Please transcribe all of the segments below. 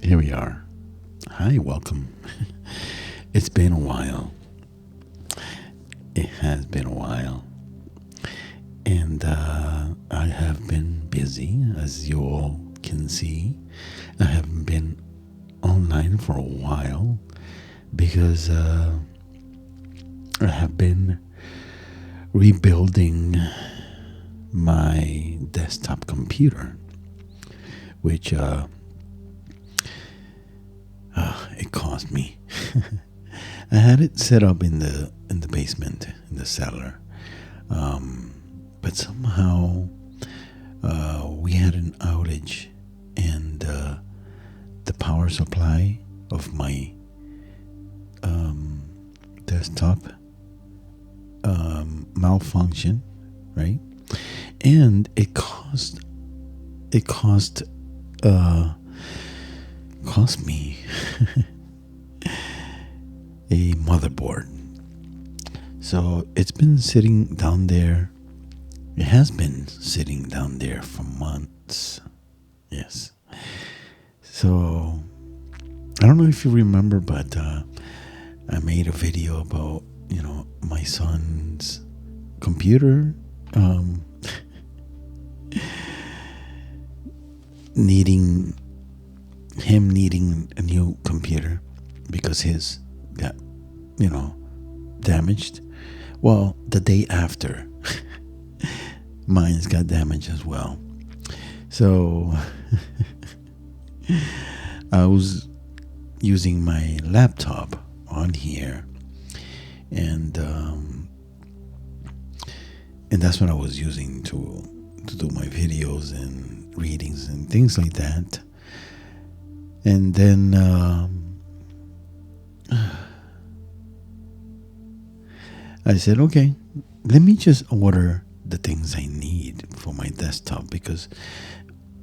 Here we are. Hi, welcome. It's been a while. It has been a while. And I have been busy, as you all can see. I haven't been online for a while because I have been rebuilding my desktop computer, which it cost me. I had it set up in the basement, in the cellar, but somehow we had an outage, and the power supply of my desktop malfunction, right? And it cost me a motherboard. So it's been sitting down there. It has been sitting down there for months. Yes. So I don't know if you remember, but I made a video about my son's computer needing needing a new computer because his got damaged. Well, the day after, mine's got damaged as well. So I was using my laptop on here, and that's what I was using to do my videos and readings and things like that. And then I said, okay, let me just order the things I need for my desktop, because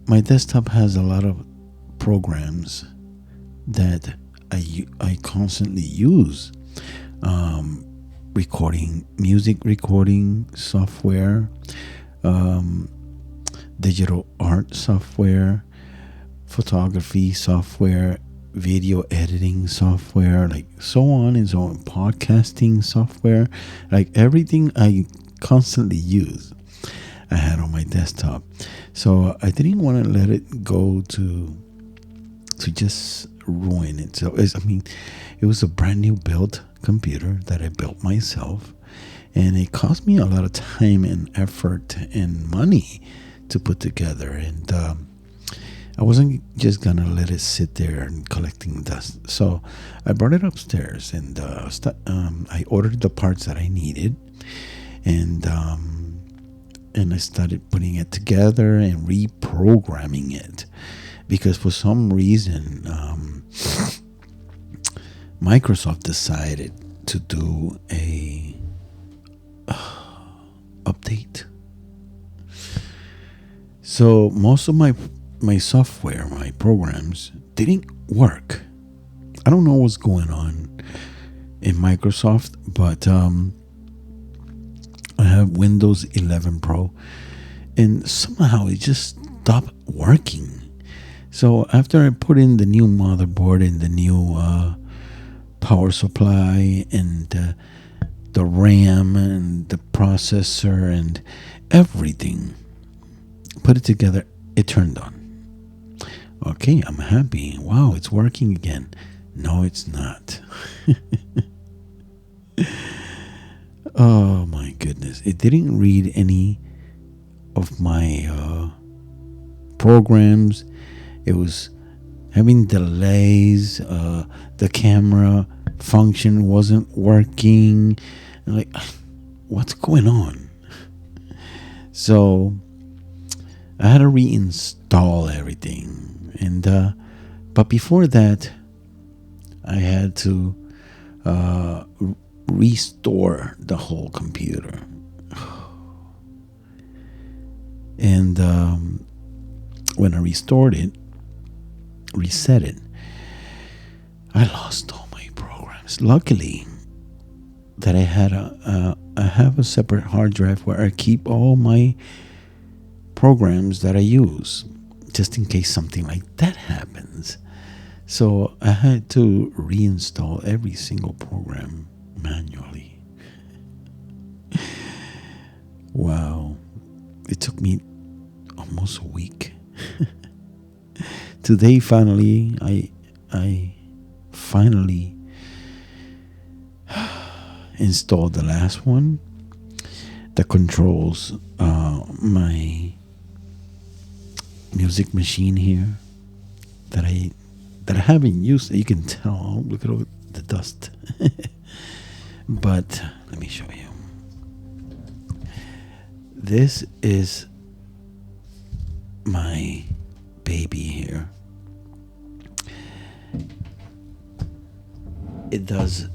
my desktop has a lot of programs that I constantly use. Music recording software, digital art software, photography software, video editing software, like so on and so on, podcasting software, like everything I constantly use, I had on my desktop. So I didn't want to let it go to just ruin it. So it was a brand new built computer that I built myself, and it cost me a lot of time and effort and money to put together. And I wasn't just gonna let it sit there and collecting dust. So I brought it upstairs, and I ordered the parts that I needed, and I started putting it together and reprogramming it, because for some reason Microsoft decided to do a update. So most of my software, my programs didn't work. I don't know what's going on in Microsoft, but I have Windows 11 Pro, and somehow it just stopped working. So after I put in the new motherboard and the new power supply and the RAM and the processor and everything, put it together, it turned on. Okay, I'm happy. Wow, it's working again. No, it's not. Oh my goodness. It didn't read any of my programs. It was having delays. The camera function wasn't working. Like, what's going on? So I had to reinstall everything, and but before that, I had to restore the whole computer. And when I restored it, reset it, I lost all my programs. Luckily, that I have a separate hard drive where I keep all my programs that I use, just in case something like that happens. So I had to reinstall every single program manually. Wow. It took me almost a week. Today finally I finally installed the last one that controls my music machine here that I haven't used. You can tell. Look at all the dust. But let me show you. This is my baby here. It does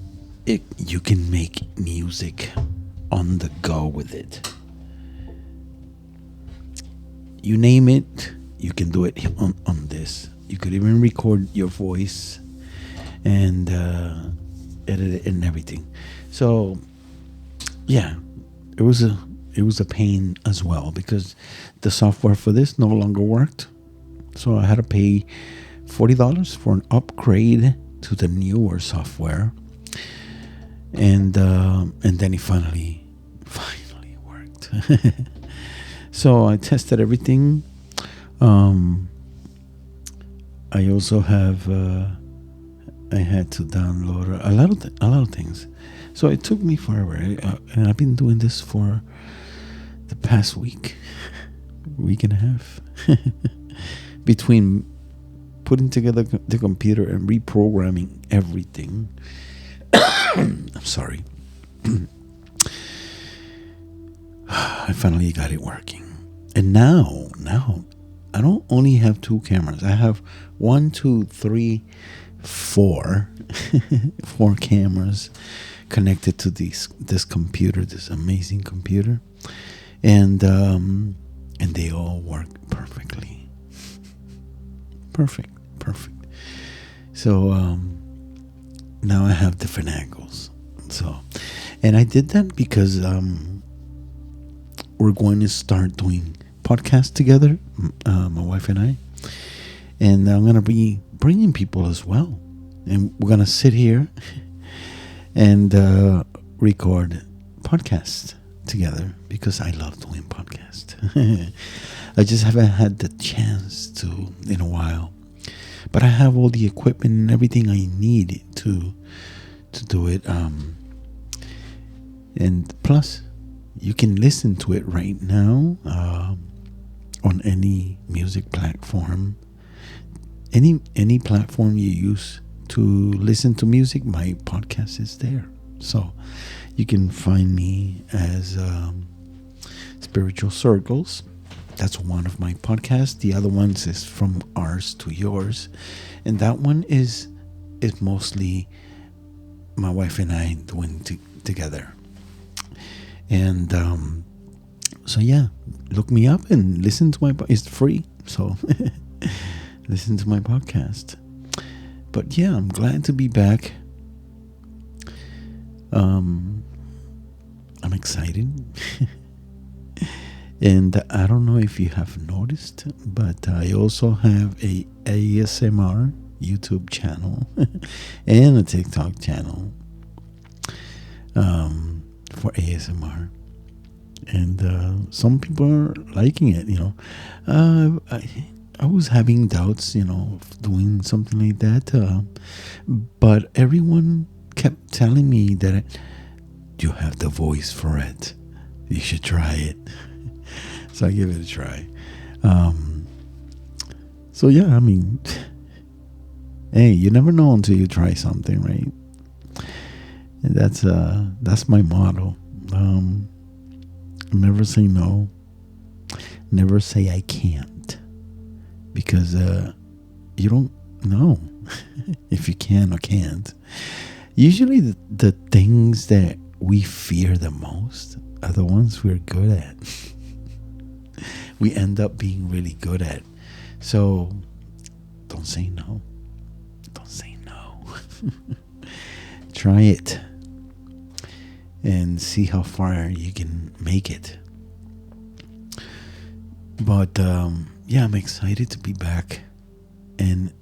it. You can make music on the go with it. You name it, you can do it on this. You could even record your voice and edit it and everything. So yeah, it was a pain as well because the software for this no longer worked. So I had to pay $40 for an upgrade to the newer software, and then it finally worked. So I tested everything. I also have I had to download a lot of things. So it took me forever, and I've been doing this for the past week and a half, between putting together the computer and reprogramming everything. I'm sorry. I finally got it working. And now I don't only have two cameras. I have 1, 2, 3, 4 4 cameras connected to this computer, this amazing computer. And they all work perfectly. Perfect. So now I have different angles. So, and I did that because we're going to start doing podcasts together, my wife and I, and I'm going to be bringing people as well, and we're going to sit here and record podcasts together because I love doing podcasts. I just haven't had the chance to in a while, but I have all the equipment and everything I need to do it. And plus, you can listen to it right now on any music platform, any platform you use to listen to music. My podcast is there, so you can find me as Spiritual Circles. That's one of my podcasts. The other ones is From Ours to Yours, and that one is mostly my wife and I doing together. And so yeah, look me up and listen to my. It's free, so listen to my podcast. But yeah, I'm glad to be back. I'm excited. And I don't know if you have noticed, but I also have a ASMR YouTube channel and a TikTok channel for ASMR. And some people are liking it, I was having doubts, of doing something like that. But everyone kept telling me that you have the voice for it. You should try it. So I give it a try. So yeah, I mean, hey, you never know until you try something, right? And that's my motto. Never say no. Never say I can't, because you don't know if you can or can't. Usually, the things that we fear the most are the ones we're good at. We end up being really good at. So don't say no. Don't say no. Try it and see how far you can make it. But yeah, I'm excited to be back. And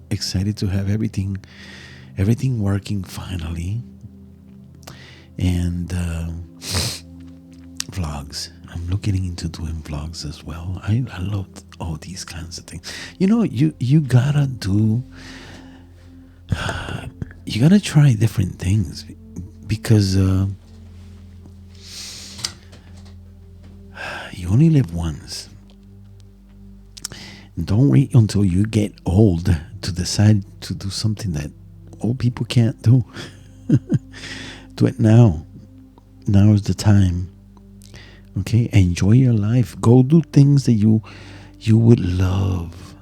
excited to have everything working finally. And vlogs. I'm looking into doing vlogs as well. I love all these kinds of things. You gotta do. You gotta try different things because you only live once. Don't wait until you get old to decide to do something that old people can't do. Do it now. Now is the time. Okay, enjoy your life. Go do things that you would love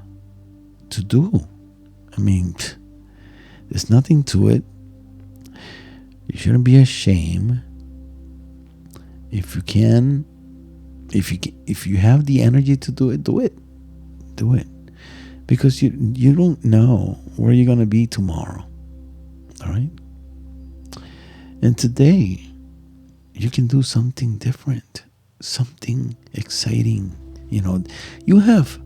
to do. I mean, there's nothing to it. You shouldn't be ashamed. If you can, if you have the energy to do it, do it. Do it. Because you don't know where you're gonna be tomorrow. All right? And today you can do something different, something exciting. You have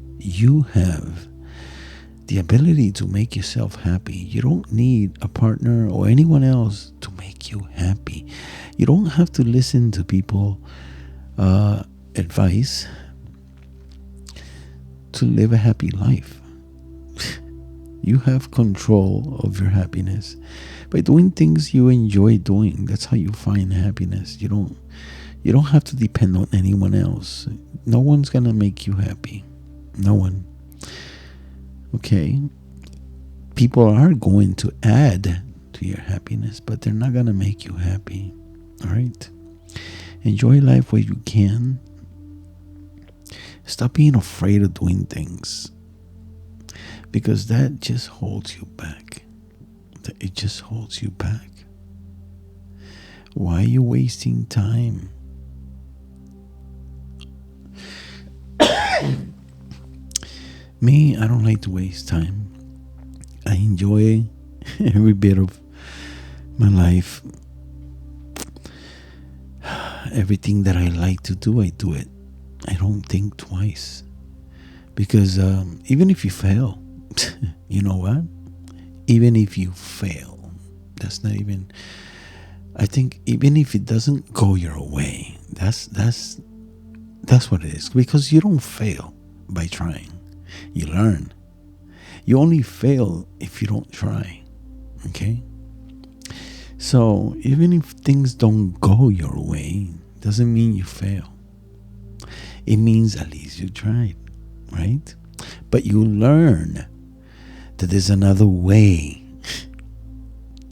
the ability to make yourself happy. You don't need a partner or anyone else to make you happy. You don't have to listen to people advice to live a happy life. You have control of your happiness by doing things you enjoy doing. That's how you find happiness. You don't have to depend on anyone else. No one's gonna make you happy. No one. Okay? People are going to add to your happiness, but they're not gonna make you happy. All right? Enjoy life where you can. Stop being afraid of doing things, because that just holds you back. It just holds you back. Why are you wasting time? Me, I don't like to waste time. I enjoy every bit of my life. Everything that I like to do, I do it. I don't think twice. Because even if you fail, you know what? Even if you fail, that's not even. I think even if it doesn't go your way, that's what it is. Because you don't fail by trying. You learn. You only fail if you don't try. Okay? So even if things don't go your way, doesn't mean you fail. It means at least you tried, right? But you learn that there's another way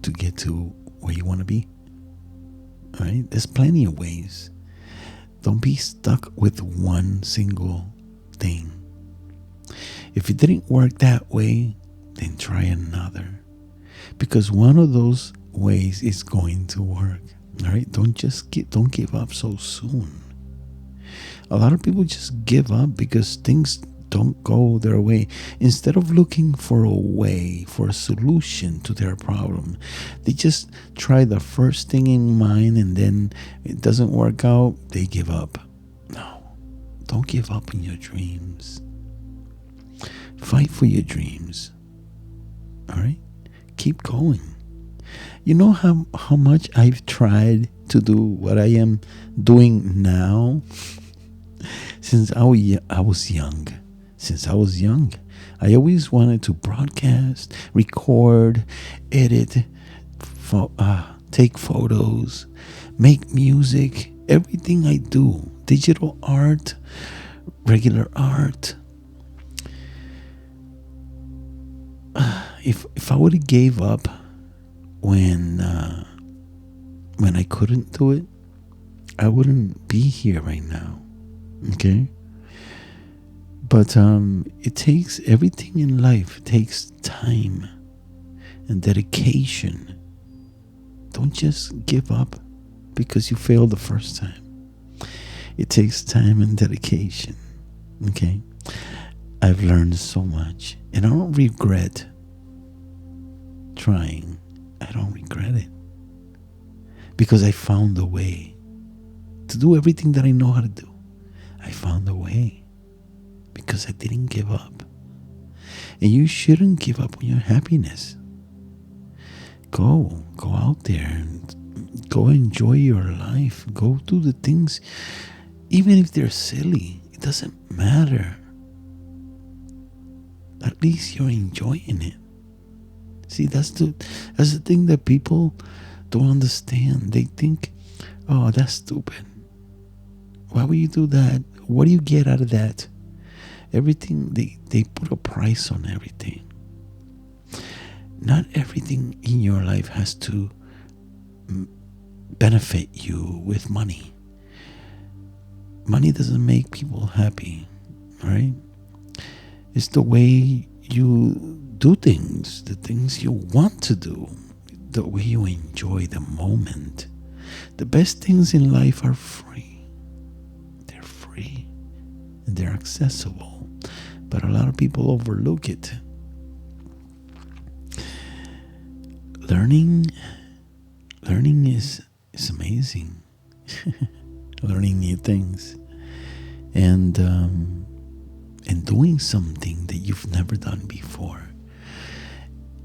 to get to where you want to be. All right? There's plenty of ways. Don't be stuck with one single thing. If it didn't work that way, then try another. Because one of those ways is going to work. All right? Don't give up so soon. A lot of people just give up because things don't go their way. Instead of looking for a way, for a solution to their problem, they just try the first thing in mind, and then it doesn't work out, they give up. No, don't give up in your dreams. Fight for your dreams. All right? Keep going. You know how much I've tried to do what I am doing now? Since I was young. Since I was young, I always wanted to broadcast, record, edit, take photos, make music, everything I do. Digital art, regular art. If I would have gave up when I couldn't do it, I wouldn't be here right now. Okay? But it takes everything in life. It takes time and dedication. Don't just give up because you failed the first time. It takes time and dedication. Okay? I've learned so much, and I don't regret trying. I don't regret it, because I found a way to do everything that I know how to do. I found a way because I didn't give up. And you shouldn't give up on your happiness. Go out there and go enjoy your life. Go do the things, even if they're silly. It doesn't matter. At least you're enjoying it. See, that's the thing that people don't understand. They think, oh, that's stupid. Why would you do that? What do you get out of that? Everything, they put a price on everything. Not everything in your life has to benefit you with money. Money doesn't make people happy, right? It's the way you do things, the things you want to do, the way you enjoy the moment. The best things in life are free. They're free and they're accessible, but a lot of people overlook it. Learning is amazing. Learning new things and doing something that you've never done before,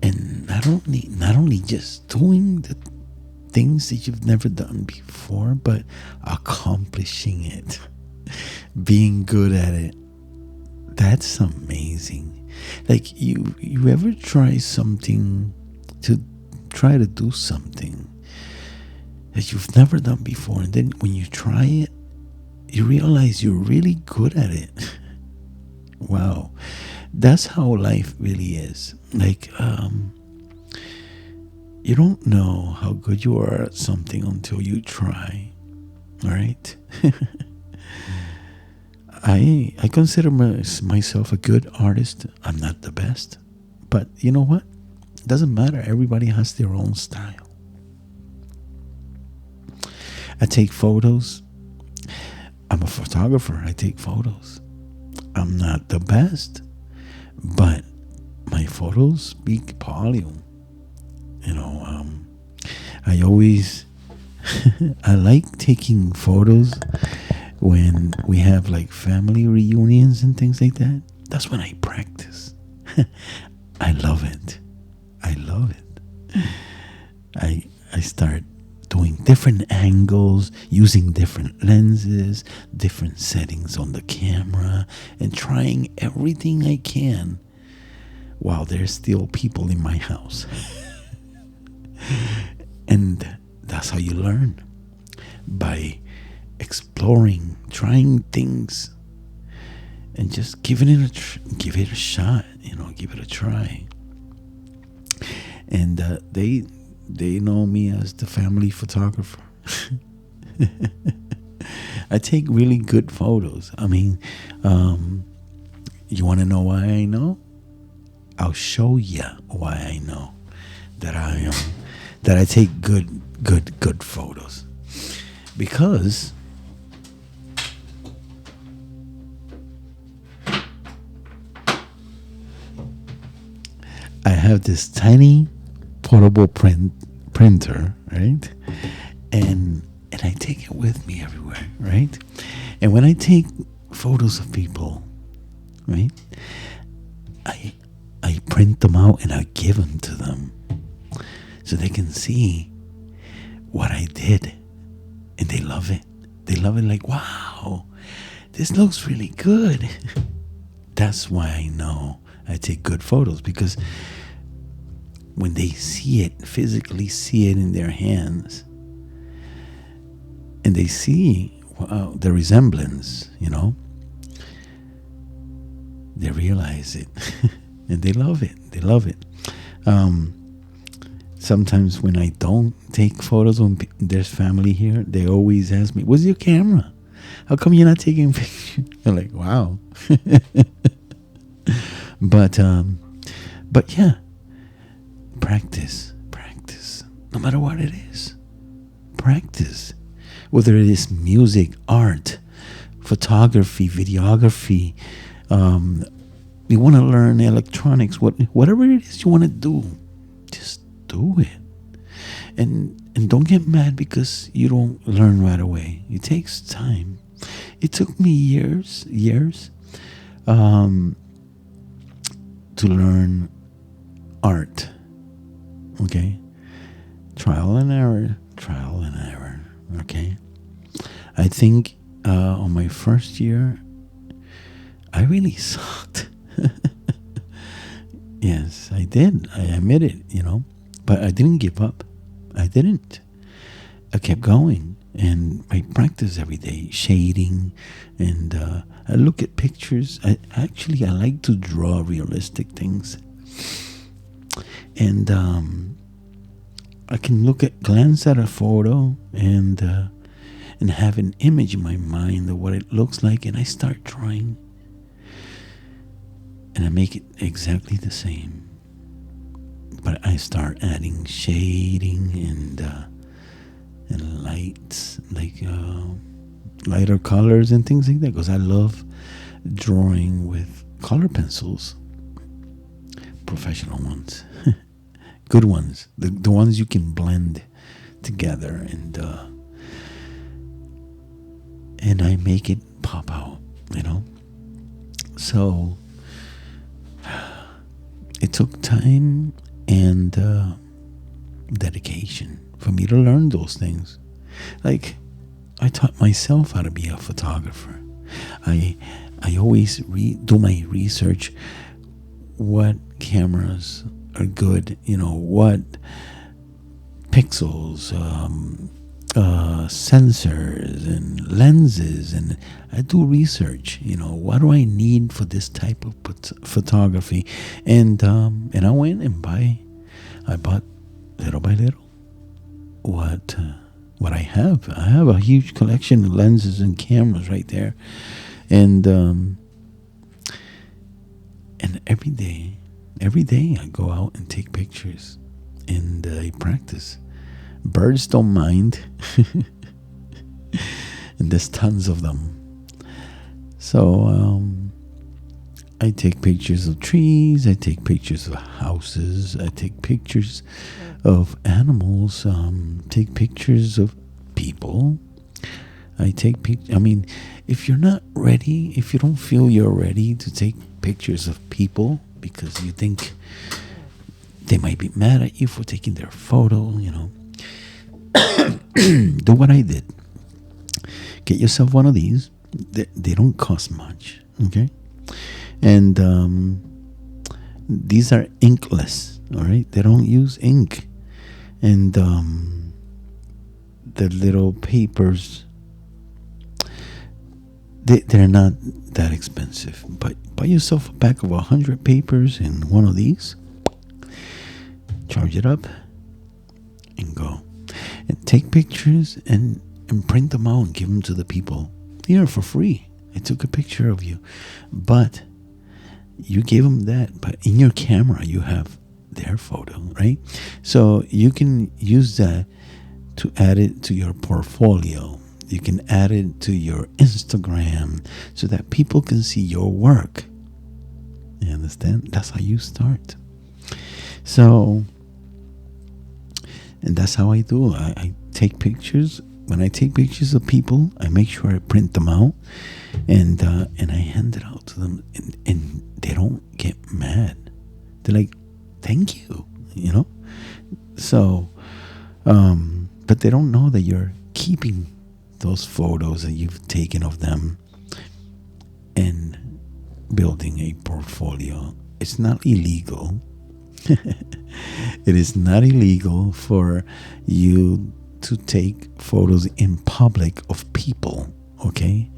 and not only just doing the things that you've never done before, but accomplishing it, being good at it. That's amazing. Like you ever try to do something that you've never done before, and then when you try it, you realize you're really good at it. Wow, that's how life really is. Like you don't know how good you are at something until you try. All right. I consider myself a good artist. I'm not the best, but you know what? It doesn't matter. Everybody has their own style. I take photos. I'm a photographer. I take photos. I'm not the best, but my photos speak volume. You know, I always I like taking photos when we have like family reunions and things like that. That's when I practice. I love it. I love it. I start doing different angles, using different lenses, different settings on the camera, and trying everything I can while there's still people in my house. And that's how you learn, by exploring, trying things, and just give it a shot. Give it a try. And they know me as the family photographer. I take really good photos. I mean, you want to know why I know? I'll show you why I know that I take good photos. Because I have this tiny portable printer, right? And I take it with me everywhere, right? And when I take photos of people, right, I print them out and I give them to them so they can see what I did, and they love it. They love it. Like, wow, this looks really good. That's why I know I take good photos, because when they see it, physically see it in their hands, and they see the resemblance, they realize it. And they love it. They love it. Sometimes when I don't take photos when there's family here, they always ask me, "Where's your camera? How come you're not taking pictures?" I'm like, wow. But yeah, practice. No matter what it is, practice. Whether it is music, art, photography, videography, you want to learn electronics, whatever it is you want to do, just do it. And don't get mad because you don't learn right away. It takes time. It took me years to learn art. Okay, trial and error, trial and error. Okay, I think on my first year, I really sucked. Yes, I did. I admit it, but I didn't give up. I didn't. I kept going, and I practice every day, shading, and I look at pictures. I like to draw realistic things, and I can glance at a photo, and have an image in my mind of what it looks like, and I start drawing, and I make it exactly the same. But I start adding shading and lights, like lighter colors and things like that, because I love drawing with color pencils, professional ones, good ones, the ones you can blend together, and I make it pop out, So it took time and dedication for me to learn those things. Like, I taught myself how to be a photographer. I always do my research. What cameras are good? What pixels, sensors, and lenses, and I do research. What do I need for this type of photography? And I went and I bought little by little what I have. I have a huge collection of lenses and cameras right there, and every day I go out and take pictures, and I practice. Birds don't mind, and there's tons of them. So I take pictures of trees, I take pictures of houses, I take pictures of animals, take pictures of people. If you're not ready, if you don't feel you're ready to take pictures of people because you think they might be mad at you for taking their photo, do what I did. Get yourself one of these. They don't cost much, okay? And these are inkless, all right? They don't use ink. And the little papers, they're not that expensive. But buy yourself a pack of 100 papers and one of these. Charge it up and go. And take pictures and print them out and give them to the people. Here for free. I took a picture of you. But you gave them that. But in your camera, you have their photo, right? So you can use that to add it to your portfolio. You can add it to your Instagram so that people can see your work. You understand? That's how you start. So, and that's how I do. I take pictures. When I take pictures of people, I make sure I print them out, and I hand it out to them, and they don't get mad. They're like, "Thank you," So, but they don't know that you're keeping those photos that you've taken of them and building a portfolio. It's not illegal. It is not illegal for you to take photos in public of people, okay?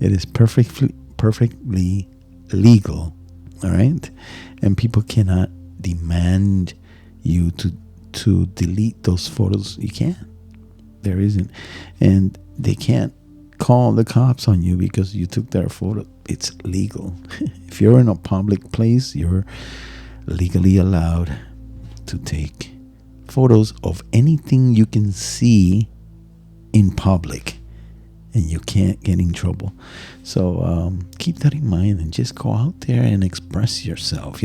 It is perfectly legal, all right? And people cannot demand you to delete those photos. You can't. There isn't. And they can't call the cops on you because you took their photo. It's legal. If you're in a public place, you're legally allowed to take photos of anything you can see in public, and you can't get in trouble. So keep that in mind and just go out there and express yourself.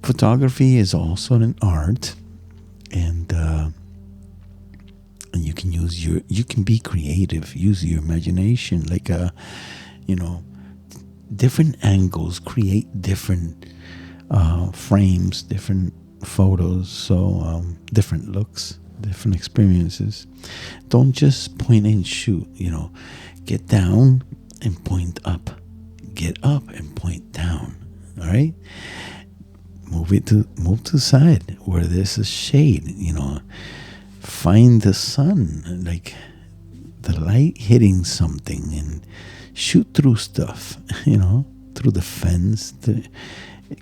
Photography is also an art, and you can you can be creative, use your imagination, like different angles create different frames, different photos, so different looks, different experiences. Don't just point and shoot, get down and point up, get up and point down. All right, move to the side where there's a shade, find the sun, like the light hitting something, and shoot through stuff, through the fence.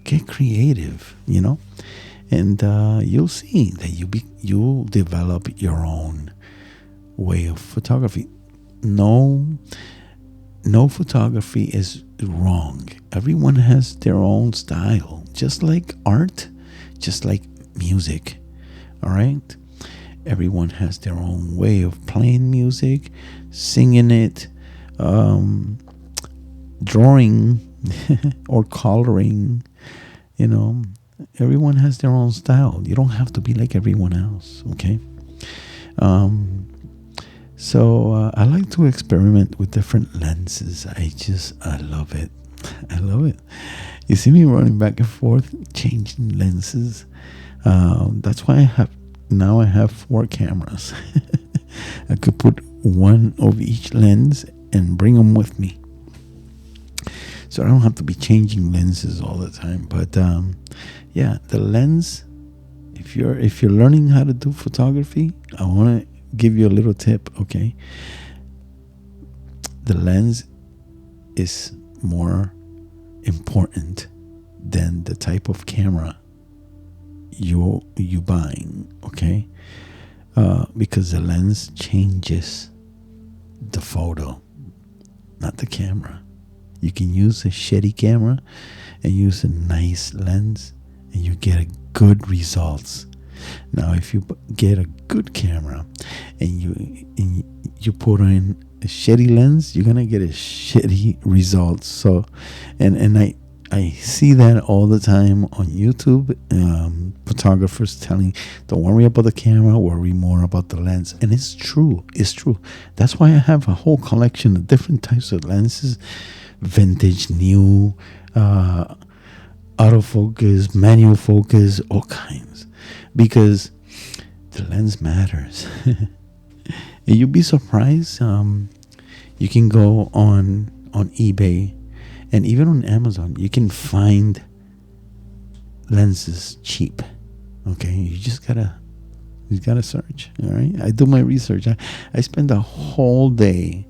Get creative, and you'll see that you'll develop your own way of photography. No photography is wrong. Everyone has their own style, just like art, just like music. All right, everyone has their own way of playing music, singing it, drawing or coloring. Everyone has their own style. You don't have to be like everyone else. Okay. So I like to experiment with different lenses. I love it. I love it. You see me running back and forth, changing lenses. That's why I have 4 cameras. I could put one of each lens and bring them with me, so I don't have to be changing lenses all the time. But yeah, the lens. If you're learning how to do photography, I want to give you a little tip. Okay, the lens is more important than the type of camera you buying. Okay, because the lens changes the photo, not the camera. You can use a shitty camera and use a nice lens, and you get good results. Now, if you get a good camera and you put in a shitty lens, you're gonna get a shitty results. So, and I see that all the time on YouTube. Photographers telling, "Don't worry about the camera, worry more about the lens," and it's true. It's true. That's why I have a whole collection of different types of lenses: vintage, new, autofocus, manual focus, all kinds, because the lens matters. And you'll be surprised. You can go on eBay and even on Amazon. You can find lenses cheap. Okay, you gotta search. All right, I do my research. I spend a whole day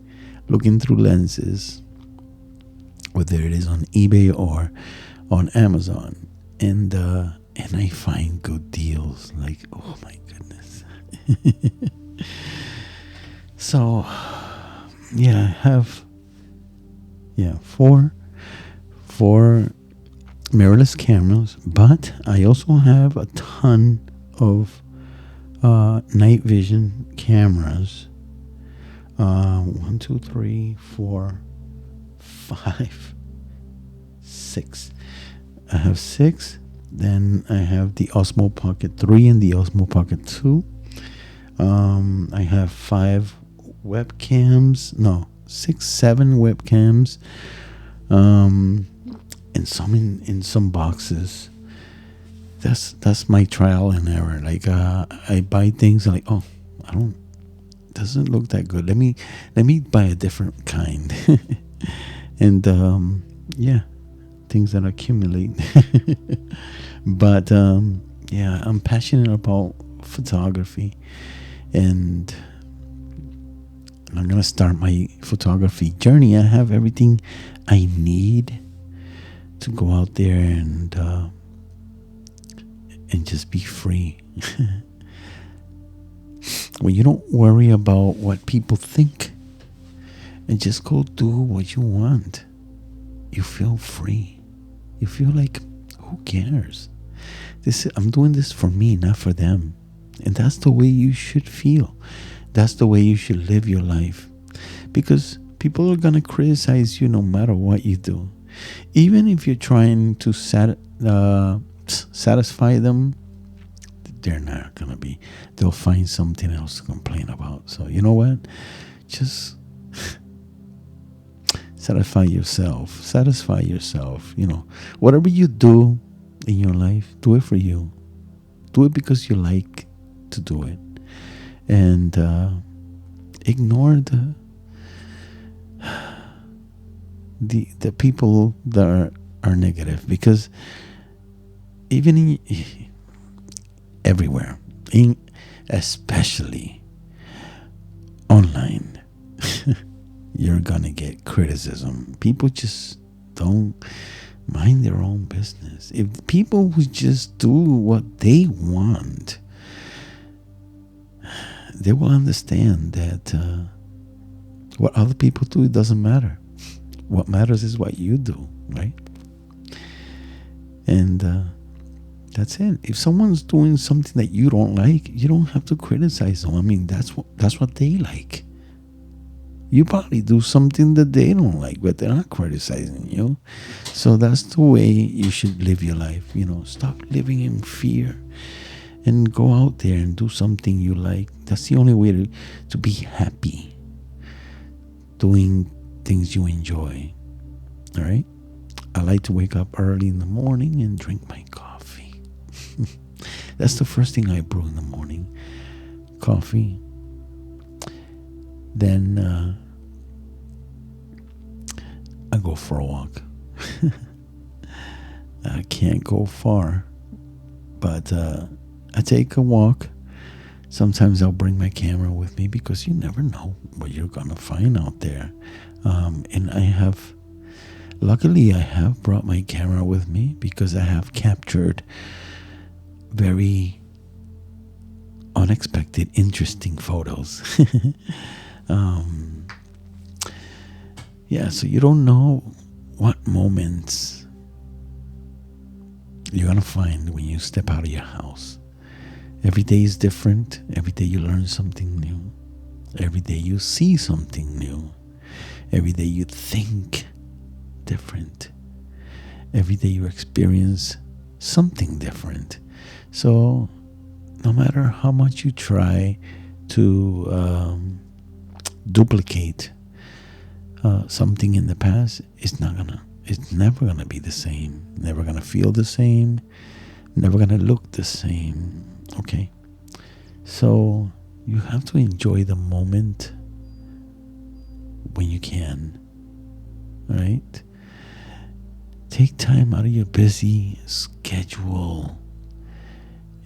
looking through lenses, whether it is on eBay or on Amazon, and I find good deals. Like, oh my goodness. So yeah, I have four mirrorless cameras, but I also have a ton of night vision cameras. 1, 2, 3, 4, 5, 6. I have 6. Then I have the Osmo Pocket 3 and the Osmo Pocket 2. I have 5 webcams. No, 6, 7 webcams. And some in some boxes. That's my trial and error. Like I buy things like, oh, doesn't look that good. Let me buy a different kind. And yeah, things that accumulate. But yeah, I'm passionate about photography, and I'm gonna start my photography journey. I have everything I need to go out there and just be free. When you don't worry about what people think and just go do what you want, you feel free. You feel like, who cares? I'm doing this for me, not for them. And that's the way you should feel. That's the way you should live your life. Because people are going to criticize you no matter what you do. Even if you're trying to satisfy them, they're not going to be. They'll find something else to complain about. So, you know what? Just satisfy yourself. Whatever you do, in your life, do it for you. Do it because you like to do it. And ignore the people that are negative, because even everywhere, especially online, you're gonna get criticism. People just don't mind their own business. If people would just do what they want, they will understand that what other people do, it doesn't matter. What matters is what you do, right? And that's it. If someone's doing something that you don't like, you don't have to criticize them. I mean, that's what they like. You probably do something that they don't like, but they're not criticizing you. So that's the way you should live your life. Stop living in fear and go out there and do something you like. That's the only way to be happy, doing things you enjoy. All right? I like to wake up early in the morning and drink my coffee. That's the first thing I brew in the morning. Coffee. Then I go for a walk. I can't go far, but I take a walk. Sometimes I'll bring my camera with me because you never know what you're gonna find out there. And luckily I have brought my camera with me because I have captured very unexpected, interesting photos. So you don't know what moments you're gonna find when you step out of your house. Every day is different. Every day you learn something new. Every day you see something new. Every day you think different. Every day you experience something different. So no matter how much you try to duplicate something in the past, it's never gonna be the same. Never gonna feel the same. Never gonna look the same. Okay? So you have to enjoy the moment when you can. Right? Take time out of your busy schedule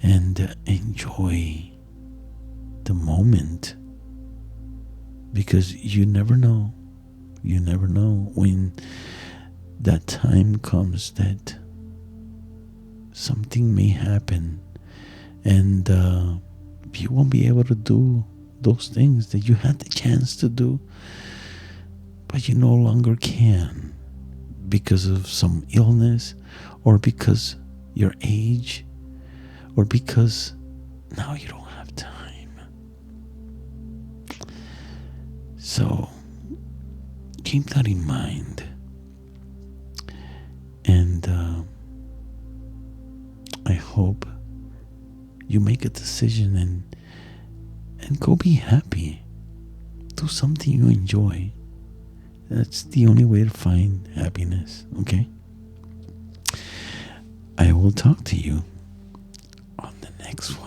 and enjoy the moment, because you never know. You never know when that time comes that something may happen and you won't be able to do those things that you had the chance to do, but you no longer can because of some illness, or because your age, or because now you don't have time. So keep that in mind, and I hope you make a decision and go be happy. Do something you enjoy. That's the only way to find happiness. Okay? I will talk to you on the next one.